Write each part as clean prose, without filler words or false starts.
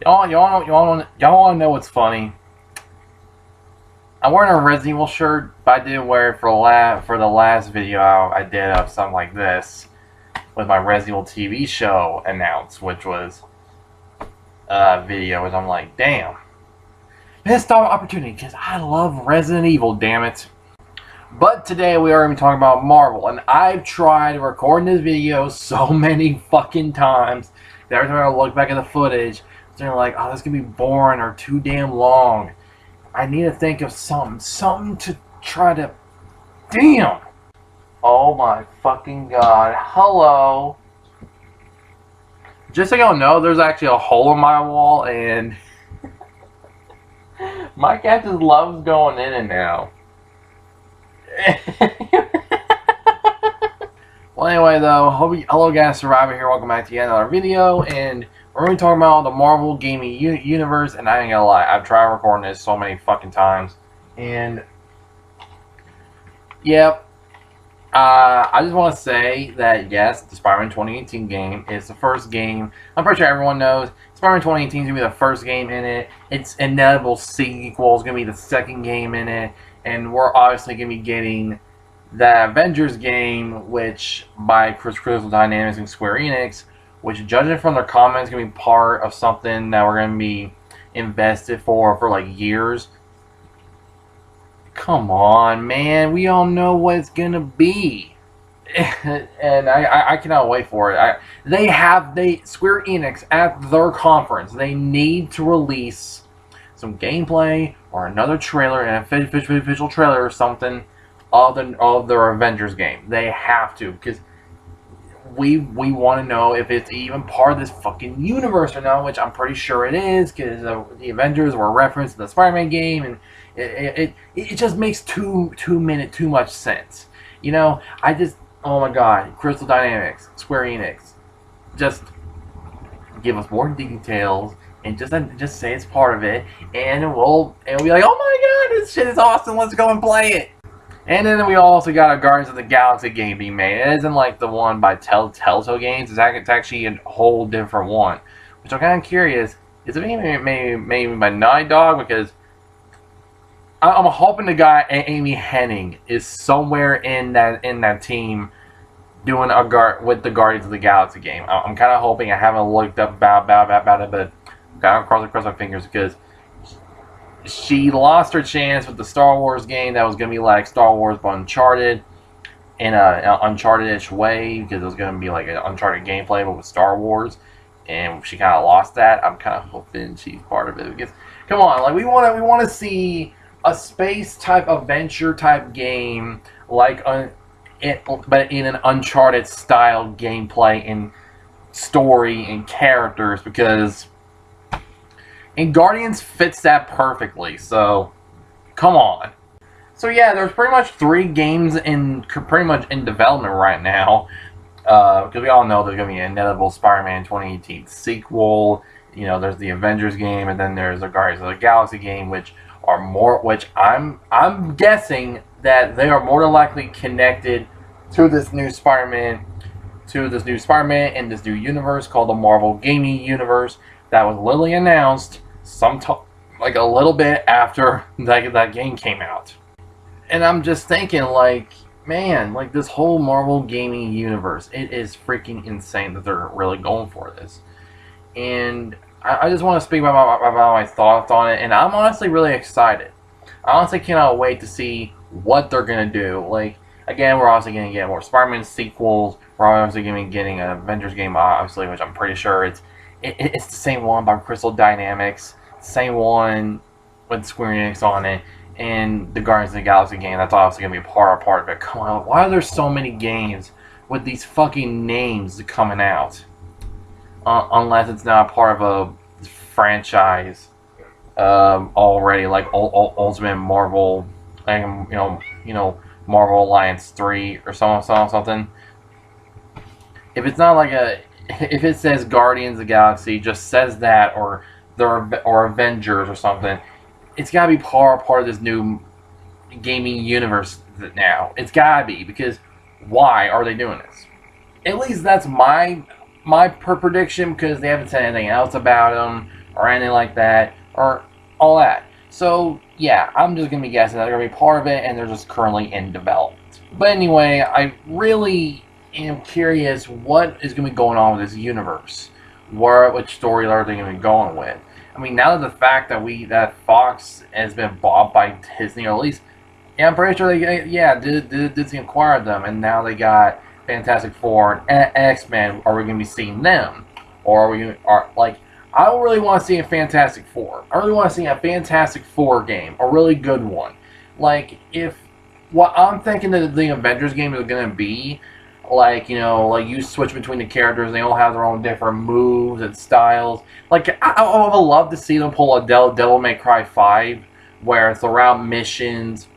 Y'all want to know what's funny? I'm wearing a Resident Evil shirt, but I didn't wear it for the last video I did of something like this with my Resident Evil TV show announced, which was a video, which I'm like, damn, missed opportunity because I love Resident Evil, damn it. But today we are going to be talking about Marvel, and I've tried recording this video so many fucking times that every time I look back at the footage, they're like, oh, this is going to be boring or too damn long. I need to think of something to try to... Damn! Oh my fucking god. Hello. Just so y'all know, there's actually a hole in my wall, and my cat just loves going in and out. Well, anyway, though, hello guys, Survivor here. Welcome back to yet another video, and we're going to be talking about the Marvel gaming universe. And I ain't gonna lie, I've tried recording this so many fucking times, and yep. I just want to say that yes, the Spider-Man 2018 game is the first game. I'm pretty sure everyone knows Spider-Man 2018 is gonna be the first game in it. Its inevitable sequel is gonna be the second game in it, and we're obviously gonna be getting the Avengers game, which by Crystal Dynamics and Square Enix, which judging from their comments, is gonna be part of something that we're gonna be invested for like years. Come on, man. We all know what it's gonna be. And I cannot wait for it. Square Enix at their conference, they need to release some gameplay or another trailer, an official trailer or something of their Avengers game. They have to, because we want to know if it's even part of this fucking universe or not, which I'm pretty sure it is, because the Avengers were referenced in the Spider-Man game, and it just makes too much sense. You know, oh my god, Crystal Dynamics, Square Enix, just give us more details and just say it's part of it, and we'll be like, oh my god, this shit is awesome, let's go and play it. And then we also got a Guardians of the Galaxy game being made. It isn't like the one by Telltale Games. It's actually a whole different one, which I'm kind of curious. Is it maybe by Naughty Dog? Because I'm hoping the guy Amy Hennig is somewhere in that team doing with the Guardians of the Galaxy game. I'm kind of hoping. I haven't looked up about it, but I'm kind of cross my fingers, because she lost her chance with the Star Wars game that was going to be like Star Wars but Uncharted in an Uncharted-ish way, because it was going to be like an Uncharted gameplay but with Star Wars, and she kind of lost that. I'm kind of hoping she's part of it, because come on, like we want to see a space type adventure type game like but in an Uncharted style gameplay and story and characters, because and Guardians fits that perfectly, so come on. So yeah, there's pretty much 3 games in development right now, because we all know there's going to be an inevitable Spider-Man 2018 sequel. You know, there's the Avengers game, and then there's the Guardians of the Galaxy game, which I'm guessing that they are more than likely connected to this new Spider-Man, and this new universe called the Marvel Gaming Universe that was literally announced like a little bit after that game came out. And I'm just thinking, like, man, like this whole Marvel Gaming Universe, it is freaking insane that they're really going for this. And I just want to speak about my thoughts on it, and I'm honestly really excited. I honestly cannot wait to see what they're going to do. Like, again, we're obviously going to get more Spider-Man sequels. We're obviously going to be getting an Avengers game, obviously, which I'm pretty sure it's the same one by Crystal Dynamics, same one with Square Enix on it, and the Guardians of the Galaxy game. That's obviously going to be a part of it. Come on, why are there so many games with these fucking names coming out? Unless it's not part of a franchise already, like Ultimate Marvel, like, Marvel Alliance 3 or something. If it's not like if it says Guardians of the Galaxy, just says that, or Avengers or something, it's gotta be part of this new gaming universe now. It's gotta be, because why are they doing this? At least that's my prediction, because they haven't said anything else about them or anything like that, or all that. So yeah, I'm just gonna be guessing that they're gonna be part of it, and they're just currently in development. But anyway, I really am curious what is gonna be going on with this universe. Which story are they gonna be going with? I mean, now that the fact that Fox has been bought by Disney, or at least, yeah, I'm pretty sure Disney acquired them, and now they got Fantastic Four and X-Men. Are we gonna be seeing them, or I don't really want to see a Fantastic Four. I really want to see a Fantastic Four game, a really good one. Like, if what I'm thinking that the Avengers game is going to be, like, like you switch between the characters, they all have their own different moves and styles. Like, I would love to see them pull a Devil May Cry 5, where throughout missions,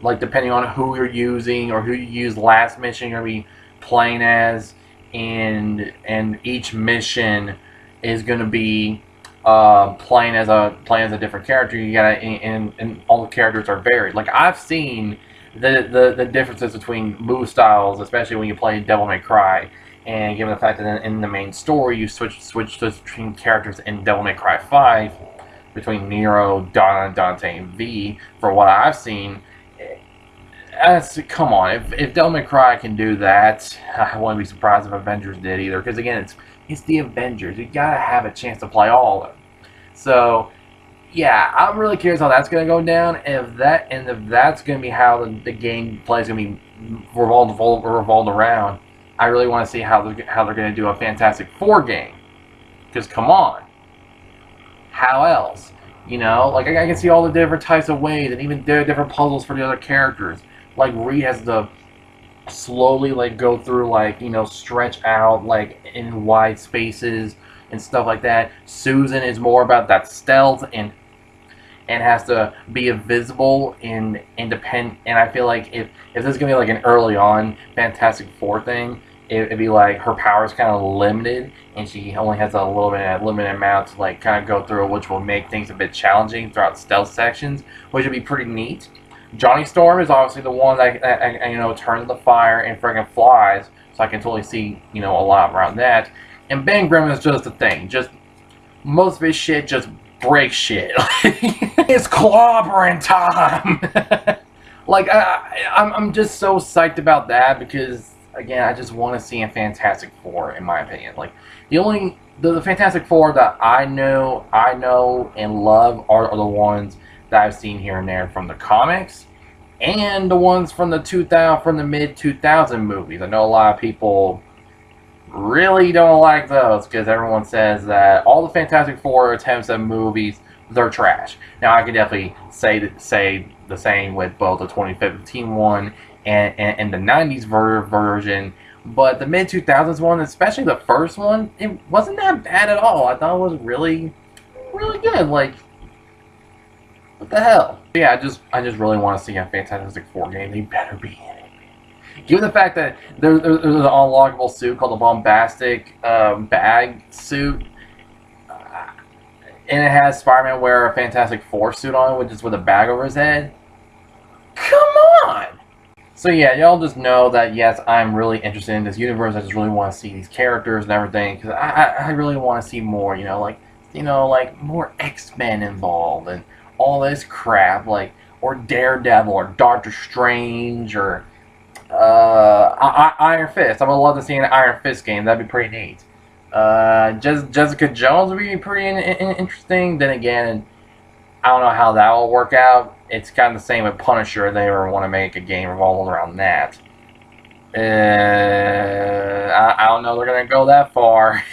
like, depending on who you're using or who you used last mission, you're going to be playing as, and each mission is going to be playing as a different character. You gotta and all the characters are varied. Like, I've seen the differences between move styles, especially when you play Devil May Cry, and given the fact that in the main story you switch between characters in Devil May Cry 5 between Nero, Dante, and V. For what I've seen, come on, if Devil May Cry can do that, I wouldn't be surprised if Avengers did either. Because again, it's the Avengers. You gotta have a chance to play all of them. So, yeah, I'm really curious how that's gonna go down. If that's gonna be how the gameplay is gonna be revolved around, I really want to see how they're gonna do a Fantastic Four game. Because come on, how else? Like, I can see all the different types of ways, and even different puzzles for the other characters. Like, Reed has to slowly, like, go through, like, stretch out, like, in wide spaces and stuff like that. Susan is more about that stealth and has to be invisible and independent. And I feel like if this is gonna be like an early on Fantastic Four thing, it'd be like her power is kind of limited, and she only has a limited amount to, like, kind of go through, which will make things a bit challenging throughout stealth sections, which would be pretty neat. Johnny Storm is obviously the one that turns the fire and friggin' flies, so I can totally see a lot around that. And Ben Grimm is just a thing. Just most of his shit just breaks shit. It's clobbering time. Like, I'm just so psyched about that, because again, I just want to see a Fantastic Four, in my opinion. Like, the Fantastic Four that I know and love are the ones that I've seen here and there from the comics, and the ones from the mid 2000 movies. I know a lot of people really don't like those, because everyone says that all the Fantastic Four attempts at movies, they're trash. Now, I can definitely say the same with both the 2015 one and the 90s version, but the mid 2000s one, especially the first one, it wasn't that bad at all. I thought it was really, really good. Like, what the hell? Yeah, I just really want to see a Fantastic Four game. They better be in it. Given the fact that there's an unlockable suit called the Bombastic Bag suit, and it has Spider-Man wear a Fantastic Four suit on, which is with a bag over his head. Come on! So yeah, y'all just know that yes, I'm really interested in this universe. I just really want to see these characters and everything, because I really want to see more. Like more X-Men involved and all this crap, like, or Daredevil or Doctor Strange or Iron Fist. I would love to see an Iron Fist game. That'd be pretty neat. Jessica Jones would be pretty interesting. Then again, I don't know how that will work out. It's kind of the same with Punisher. If they ever want to make a game revolving around that. I don't know they're going to go that far.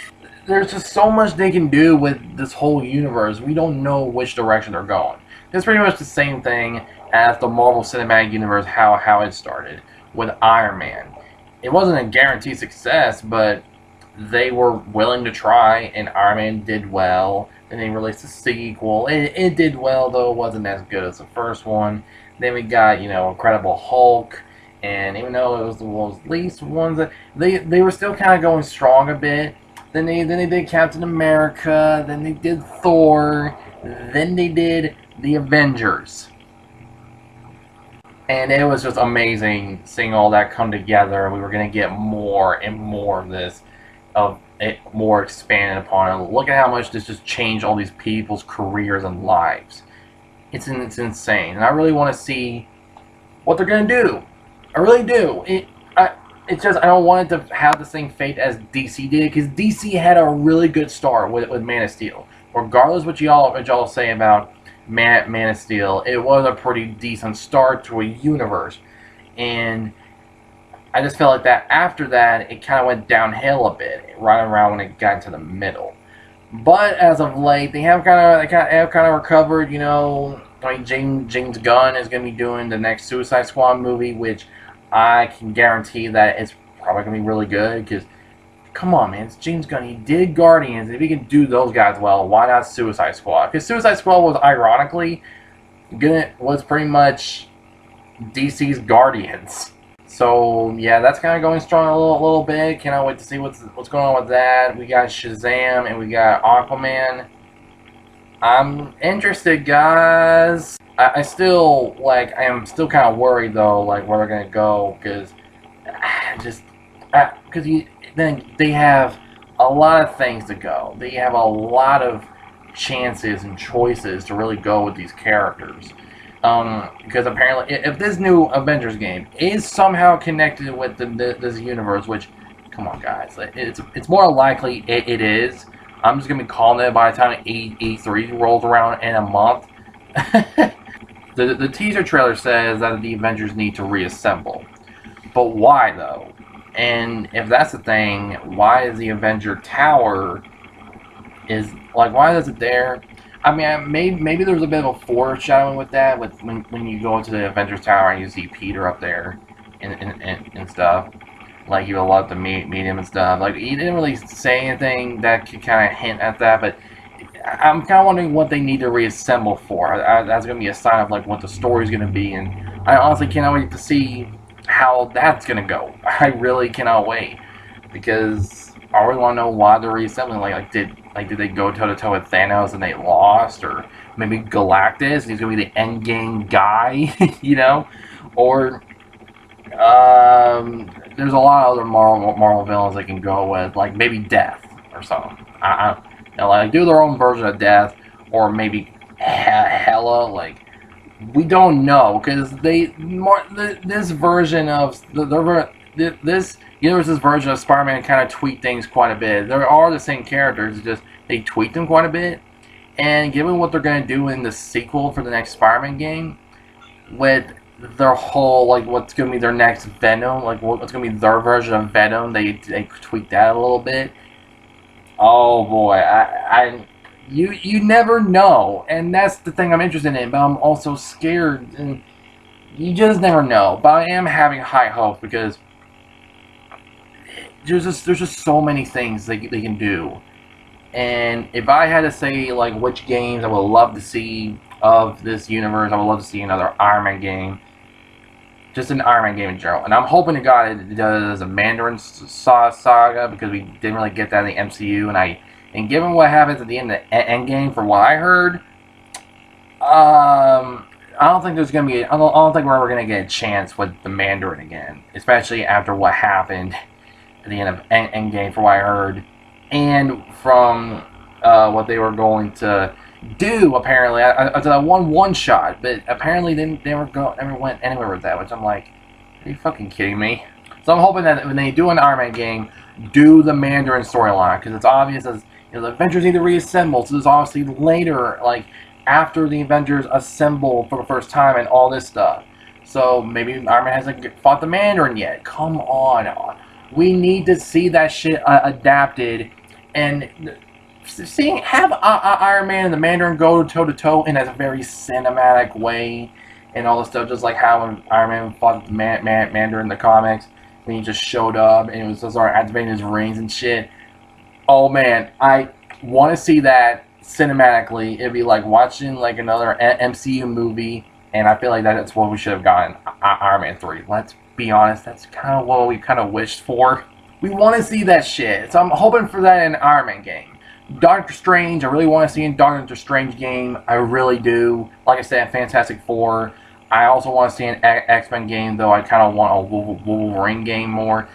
There's just so much they can do with this whole universe. We don't know which direction they're going. It's pretty much the same thing as the Marvel Cinematic Universe, how it started with Iron Man. It wasn't a guaranteed success, but they were willing to try, and Iron Man did well. Then they released a sequel. It did well, though it wasn't as good as the first one. Then we got, Incredible Hulk, and even though it was the least ones, that they were still kind of going strong a bit. Then they did Captain America. Then they did Thor. Then they did the Avengers. And it was just amazing seeing all that come together. We were going to get more and more of this, of it more expanded upon. And look at how much this just changed all these people's careers and lives. It's insane, and I really want to see what they're gonna do. I really do. It's just I don't want it to have the same fate as DC did, because DC had a really good start with Man of Steel. Regardless what y'all say about Man of Steel, it was a pretty decent start to a universe, and I just felt like that after that it kind of went downhill a bit right around when it got into the middle. But as of late, they have kind of recovered. You know, like James Gunn is going to be doing the next Suicide Squad movie, which I can guarantee that it's probably going to be really good. Because come on, man, it's James Gunn. He did Guardians. If he can do those guys well, why not Suicide Squad? Because Suicide Squad was ironically was pretty much DC's Guardians. So yeah, that's kind of going strong a little bit. Cannot wait to see what's going on with that. We got Shazam and we got Aquaman. I'm interested, guys. I still I am still kind of worried though, like where they're gonna go, because then they have a lot of things to go. They have a lot of chances and choices to really go with these characters. Because apparently, if this new Avengers game is somehow connected with this universe, which, come on, guys, it's more likely it is. I'm just gonna be calling it by the time E3 rolls around in a month. the teaser trailer says that the Avengers need to reassemble, but why though? And if that's the thing, why is the Avenger Tower why is it there? I mean, maybe there's a bit of a foreshadowing with that, with when you go into the Avengers Tower and you see Peter up there and stuff. Like, you would love to meet him and stuff. Like, he didn't really say anything that could kind of hint at that, but I'm kind of wondering what they need to reassemble for. That's going to be a sign of, like, what the story's going to be, and I honestly cannot wait to see how that's going to go. I really cannot wait, because I really want to know why they're reassembling. Did they go toe-to-toe with Thanos and they lost? Or maybe Galactus, and he's going to be the endgame guy, you know? Or, there's a lot of other Marvel villains they can go with, like maybe Death or something. Do their own version of Death, or maybe Hela. Like, we don't know, because this version of this universe's version of Spider-Man kind of tweak things quite a bit. There are the same characters, just they tweak them quite a bit. And given what they're going to do in the sequel for the next Spider-Man game, with their whole, like, what's going to be their next Venom, like, what's going to be their version of Venom, they tweaked that a little bit. Oh boy, you never know, and that's the thing I'm interested in, but I'm also scared, and you just never know. But I am having high hope, because there's just so many things they can do. And if I had to say, like, which games I would love to see of this universe, I would love to see another Iron Man game. Just an Iron Man game in general. And I'm hoping to God it does a Mandarin saga, because we didn't really get that in the MCU. And given what happens at the end of the Endgame, from what I heard, I don't think there's gonna be. I don't think we're ever gonna get a chance with the Mandarin again, especially after what happened at the end of Endgame, from what I heard, and from what they were going to do. Apparently, I did that one shot, but apparently they never went anywhere with that. Which I'm like, are you fucking kidding me? So I'm hoping that when they do an Iron Man game, do the Mandarin storyline, because it's obvious as the Avengers need to reassemble. So there's obviously later, like after the Avengers assemble for the first time and all this stuff. So maybe Iron Man hasn't fought the Mandarin yet. Come on, we need to see that shit adapted, and have Iron Man and the Mandarin go toe-to-toe in a very cinematic way, and all this stuff, just like how when Iron Man fought the Mandarin in the comics, when he just showed up and it was just started activating his rings and shit. Oh man, I want to see that cinematically. It'd be like watching like another MCU movie, and I feel like that's what we should have gotten Iron Man 3. Let's be honest, that's kind of what we kind of wished for. We want to see that shit, so I'm hoping for that in an Iron Man game. Doctor Strange, I really want to see in Doctor Strange game. I really do. Like I said, Fantastic Four. I also want to see an X-Men game, though I kind of want a Wolverine game more.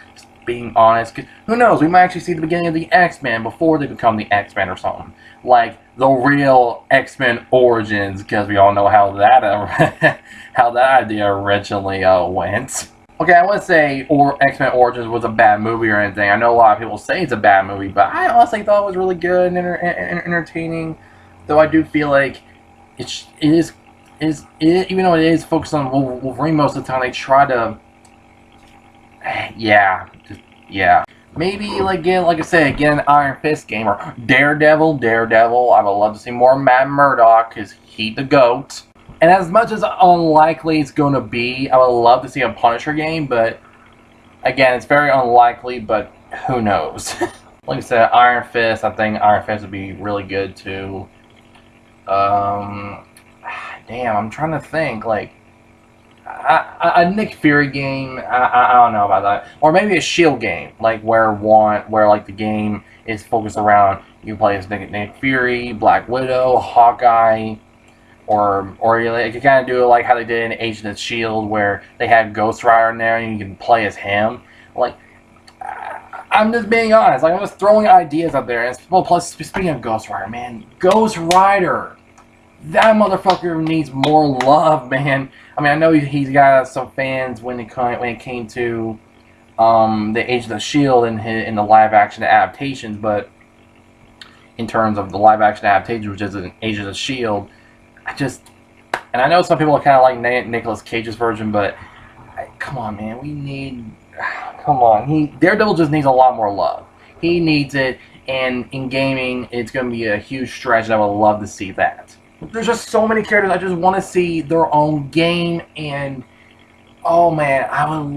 being honest. 'Cause who knows? We might actually see the beginning of the X-Men before they become the X-Men or something. Like the real X-Men origins, because we all know how that how that idea originally went. Okay, I wouldn't say X-Men Origins was a bad movie or anything. I know a lot of people say it's a bad movie, but I honestly thought it was really good and entertaining. Though I do feel like it is even though it is focused on Wolverine most of the time, they try to, yeah. Maybe like again, like I said, again, Iron Fist game or Daredevil. I would love to see more Matt Murdock because he's the GOAT. And as much as unlikely it's going to be, I would love to see a Punisher game, but again, it's very unlikely, but who knows. Like I said, Iron Fist, I think Iron Fist would be really good too. Damn, I'm trying to think, like, a Nick Fury game, I don't know about that. Or maybe a Shield game, like where like the game is focused around, you play as Nick Fury, Black Widow, Hawkeye, or you kind of do it like how they did in Agent of S.H.I.E.L.D., where they had Ghost Rider in there and you can play as him. Like, I'm just being honest. Like, I'm just throwing ideas out there. And well, plus, speaking of Ghost Rider, man, Ghost Rider, that motherfucker needs more love, man. I mean, I know he's got some fans when it came to the Agent of S.H.I.E.L.D. in the live action adaptations, but in terms of the live action adaptation, which is an Agent of S.H.I.E.L.D., and I know some people are kind of like Nicolas Cage's version, but come on, man, Daredevil just needs a lot more love. He needs it, and in gaming, it's going to be a huge stretch, and I would love to see that. There's just so many characters I just want to see their own game, and oh man, I would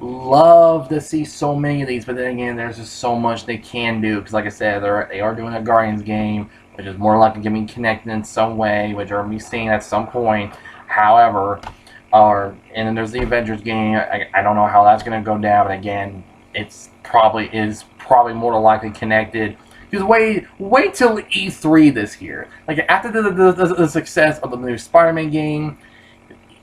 love to see so many of these, but then again, there's just so much they can do, because like I said, they are doing a Guardians game, which is more likely to be connected in some way, which are be seen at some point. However, and then there's the Avengers game. I don't know how that's going to go down, but again, it's probably more than likely connected. Just wait till E3 this year. Like after the success of the new Spider-Man game,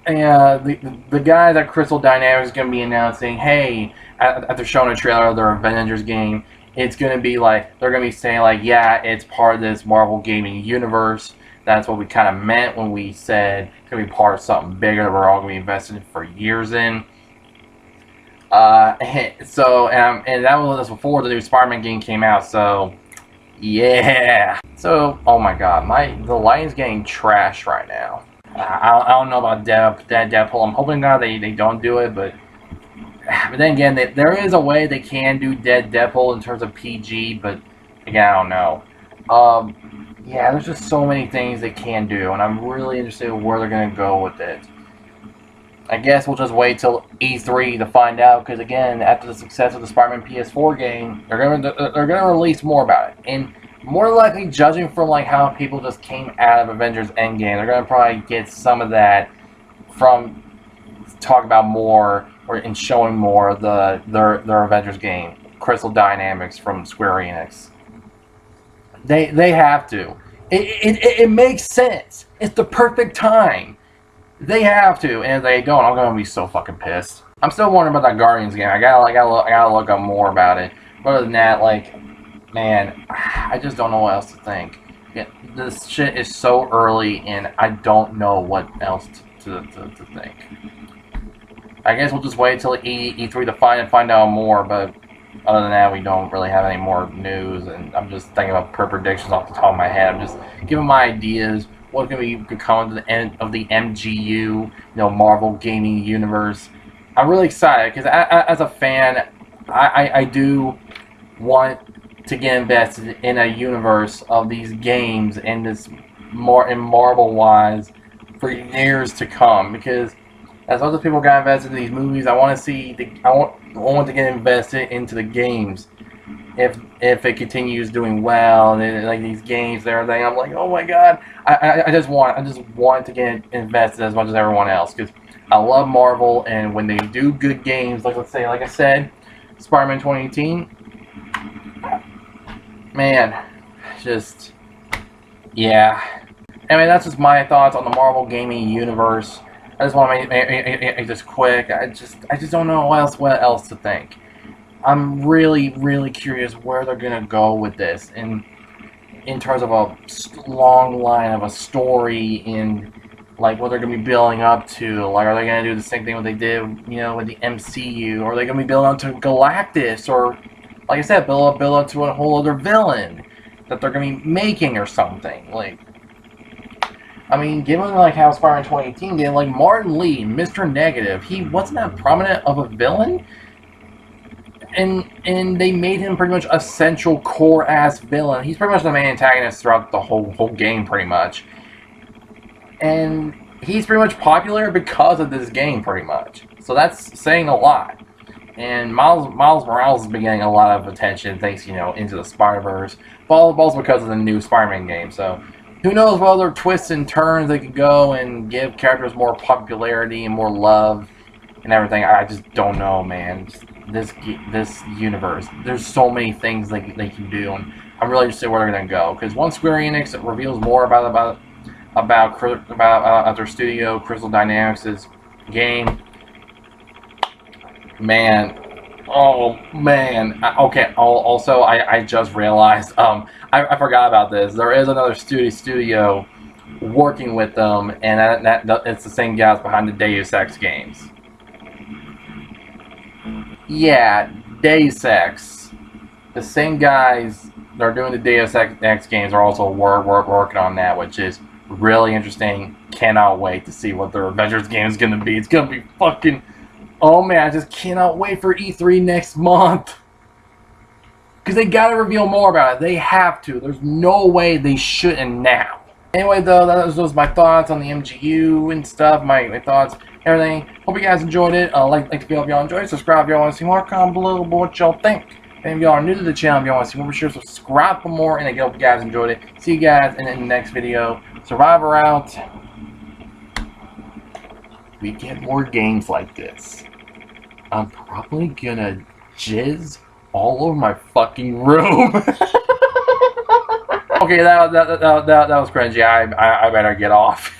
the guys at Crystal Dynamics is going to be announcing, hey, after showing a trailer of their Avengers game, it's going to be like, they're going to be saying like, yeah, it's part of this Marvel gaming universe. That's what we kind of meant when we said it's going to be part of something bigger that we're all going to be invested in for years in. So, and that was before the new Spider-Man game came out, so, yeah. So, oh my god, the lighting's getting trashed right now. I don't know about Deadpool. I'm hoping God they don't do it, but then again, there is a way they can do Deadpool in terms of PG, but again, I don't know. Yeah, there's just so many things they can do, and I'm really interested in where they're going to go with it. I guess we'll just wait till E3 to find out, because again, after the success of the Spider-Man PS4 game, they're gonna release more about it, and more likely, judging from like how people just came out of Avengers Endgame, they're gonna probably get some of that from talk about more and showing more of their Avengers game, Crystal Dynamics from Square Enix. They have to. It makes sense. It's the perfect time. They have to, and if they don't, I'm gonna be so fucking pissed. I'm still wondering about that Guardians game. I gotta look up more about it. But other than that, like, man, I just don't know what else to think. This shit is so early, and I don't know what else to think. I guess we'll just wait till E3 to find out more. But other than that, we don't really have any more news. And I'm just thinking about predictions off the top of my head. I'm just giving my ideas. What's going to come to the end of the MGU, Marvel gaming universe. I'm really excited because as a fan, I do want to get invested in a universe of these games and this more in Marvel-wise for years to come. Because as other people got invested in these movies, I want to get invested into the games. If it continues doing well and like these games and everything, I'm like, oh my god, I just want to get invested as much as everyone else, because I love Marvel, and when they do good games, like I said, Spider-Man 2018, man, just yeah. I mean, that's just my thoughts on the Marvel gaming universe. I just want to make this quick. I just don't know what else to think. I'm really, really curious where they're gonna go with this, in terms of a long line of a story, in like what they're gonna be building up to. Like, are they gonna do the same thing what they did, with the MCU? Or are they gonna be building up to Galactus? Or, like I said, build up to a whole other villain that they're gonna be making or something? Like, I mean, given like how Spider-Man 2018 did, like Martin Lee, Mr. Negative, he wasn't that prominent of a villain, and they made him pretty much a central core ass villain. He's pretty much the main antagonist throughout the whole game, pretty much, and he's pretty much popular because of this game, pretty much. So that's saying a lot. And Miles Morales is getting a lot of attention thanks, Into the Spider-Verse, but also because of the new Spider-Man game. So who knows what other twists and turns they could go and give characters more popularity and more love and everything. I just don't know, man. This universe, there's so many things they can do, and I'm really interested where they're gonna go. Because once Square Enix reveals more about their studio, Crystal Dynamics' game, man. Oh man. Okay. Also, I just realized. I forgot about this. There is another studio working with them, and that it's the same guys behind the Deus Ex games. Yeah, Deus Ex. The same guys that are doing the Deus Ex games are also working on that, which is really interesting. Cannot wait to see what their Avengers game is going to be. It's going to be fucking... Oh man, I just cannot wait for E3 next month. Because they got to reveal more about it. They have to. There's no way they shouldn't now. Anyway, though, those my thoughts on the MGU and stuff. My thoughts, everything. Hope you guys enjoyed it. Like to feel if y'all enjoyed it. Subscribe if y'all want to see more. Comment below what y'all think. And if y'all are new to the channel, if y'all want to see more, be sure to subscribe for more. And I hope you guys enjoyed it. See you guys in the next video. Survivor out. We get more games like this. I'm probably gonna jizz all over my fucking room. Okay, that was cringy. I better get off.